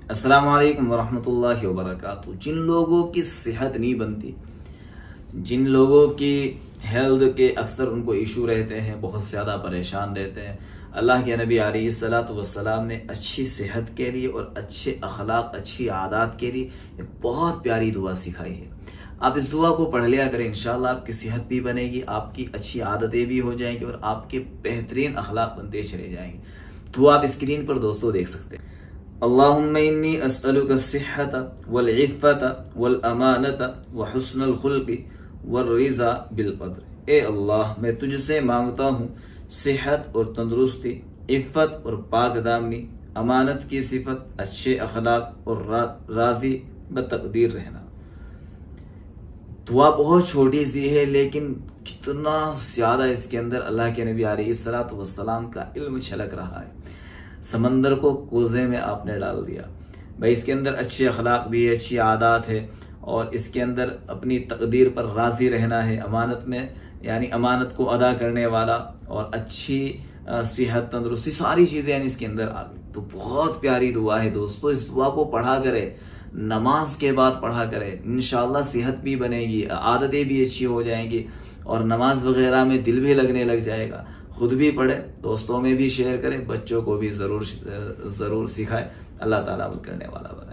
السلام علیکم ورحمۃ اللہ وبرکاتہ۔ جن لوگوں کی صحت نہیں بنتی، جن لوگوں کی ہیلتھ کے اکثر ان کو ایشو رہتے ہیں، بہت زیادہ پریشان رہتے ہیں، اللہ کے نبی علیہ الصلاۃ والسلام نے اچھی صحت کے لیے اور اچھے اخلاق، اچھی عادات کے لیے ایک بہت پیاری دعا سکھائی ہے۔ آپ اس دعا کو پڑھ لیا کریں، انشاءاللہ آپ کی صحت بھی بنے گی، آپ کی اچھی عادتیں بھی ہو جائیں گی اور آپ کے بہترین اخلاق بنتے چلے جائیں گے۔ دعا آپ اسکرین پر دوستوں دیکھ سکتے ہیں۔ اللہم انی اسألک الصحت والعفت والامانت وحسن الخلق والرضا بالقدر۔ اے اللہ، میں تجھ سے مانگتا ہوں صحت اور تندرستی، عفت اور پاک دامنی، امانت کی صفت، اچھے اخلاق اور راضی بتقدیر رہنا۔ دعا بہت چھوٹی سی ہے لیکن کتنا زیادہ اس کے اندر اللہ کے نبی علیہ الصلاۃ والسلام کا علم چھلک رہا ہے۔ سمندر کو کوزے میں آپ نے ڈال دیا بھائی، اس کے اندر اچھے اخلاق بھی ہے، اچھی عادات ہے، اور اس کے اندر اپنی تقدیر پر راضی رہنا ہے، امانت میں یعنی امانت کو ادا کرنے والا، اور اچھی صحت، تندرستی، ساری چیزیں یعنی اس کے اندر آ گئی۔ تو بہت پیاری دعا ہے دوستو، اس دعا کو پڑھا کرے، نماز کے بعد پڑھا کرے، انشاءاللہ صحت بھی بنے گی، عادتیں بھی اچھی ہو جائیں گی، اور نماز وغیرہ میں دل بھی لگنے لگ جائے گا۔ خود بھی پڑھے، دوستوں میں بھی شیئر کرے، بچوں کو بھی ضرور سکھائے۔ اللہ تعالیٰ عمل کرنے والا بنے۔